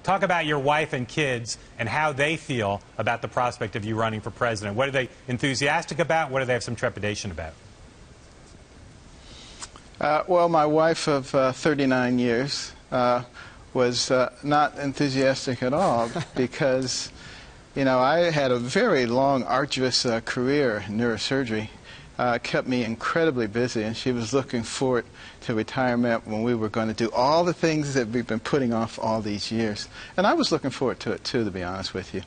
Talk about your wife and kids and how they feel about the prospect of you running for president. What are they enthusiastic about? What do they have some trepidation about? Well, my wife of 39 years was not enthusiastic at all because, you know, I had a very long, arduous career in neurosurgery. Kept me incredibly busy, and she was looking forward to retirement when we were going to do all the things that we've been putting off all these years. And I was looking forward to it too, to be honest with you.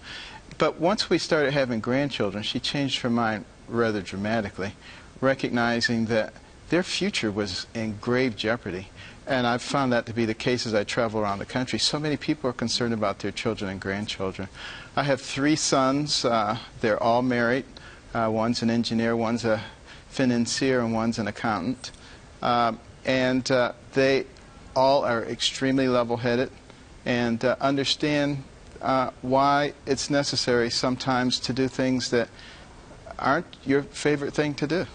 But once we started having grandchildren, she changed her mind rather dramatically, recognizing that their future was in grave jeopardy. And I've found that to be the case as I travel around the country. So many people are concerned about their children and grandchildren. I have 3 sons. They're all married. One's an engineer, one's a financier, and one's an accountant. They all are extremely level-headed and understand why it's necessary sometimes to do things that aren't your favorite thing to do.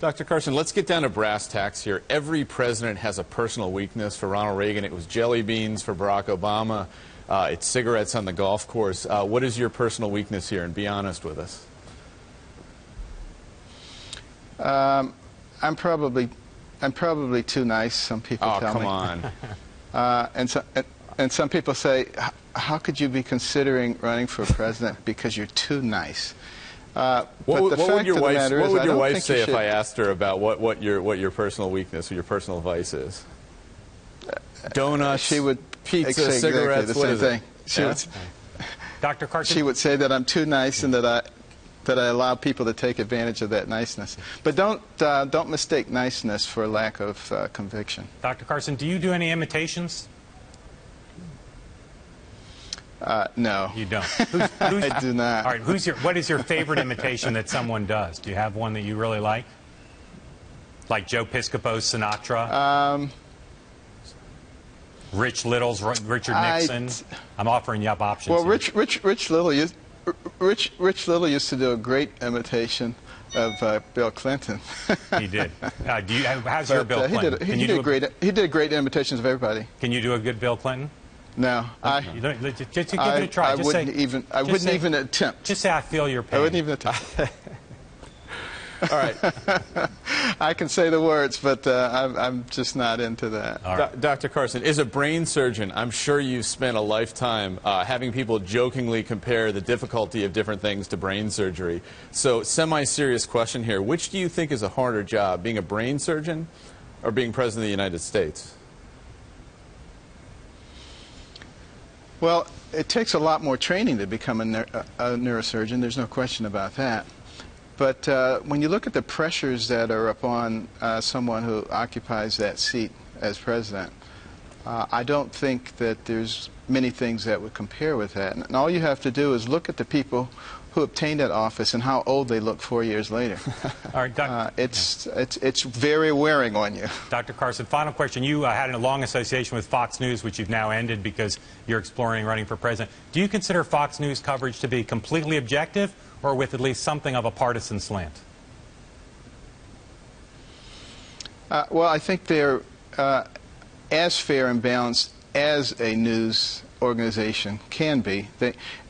Dr. Carson, let's get down to brass tacks here. Every president has a personal weakness. For Ronald Reagan, it was jelly beans. For Barack Obama, it's cigarettes on the golf course. What is your personal weakness here? And be honest with us. I'm probably too nice. Some people tell me. Oh, come on. And some people say, how could you be considering running for president because you're too nice? What would your wife say if I asked her about what your personal weakness or your personal vice is? Donuts, she would pizza, cigarettes, exactly the same thing. She would, Dr. Carson? She would say that I'm too nice and that I allow people to take advantage of that niceness. But don't mistake niceness for lack of conviction. Dr. Carson, do you do any imitations? No. You don't? I do not. All right, what is your favorite imitation that someone does? Do you have one that you really like? Like Joe Piscopo's Sinatra? Rich Little's Richard Nixon? I'm offering you up options. Well, Rich Little used to do a great imitation of Bill Clinton. He did. How's your Bill Clinton? He did great imitations of everybody. Can you do a good Bill Clinton? No, just give it a try. I wouldn't even attempt. Just say I feel your pain. I wouldn't even attempt. All right. I can say the words, but I'm just not into that. Right. Dr. Carson, as a brain surgeon, I'm sure you've spent a lifetime having people jokingly compare the difficulty of different things to brain surgery. So, semi-serious question here. Which do you think is a harder job, being a brain surgeon or being President of the United States? Well, it takes a lot more training to become a neurosurgeon. There's no question about that. But when you look at the pressures that are upon someone who occupies that seat as president, I don't think that there's many things that would compare with that. And all you have to do is look at the people who obtained that office and how old they look 4 years later. All right, it's very wearing on you. Dr. Carson, final question. You had a long association with Fox News, which you've now ended because you're exploring running for president. Do you consider Fox News coverage to be completely objective or with at least something of a partisan slant? Well, I think they're as fair and balanced as a news organization can be.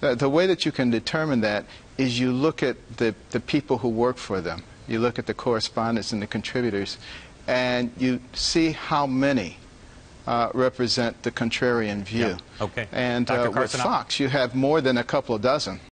The way that you can determine that is you look at the people who work for them. You look at the correspondents and the contributors, and you see how many represent the contrarian view. Yeah. Okay. And with Fox, you have more than a couple of dozen.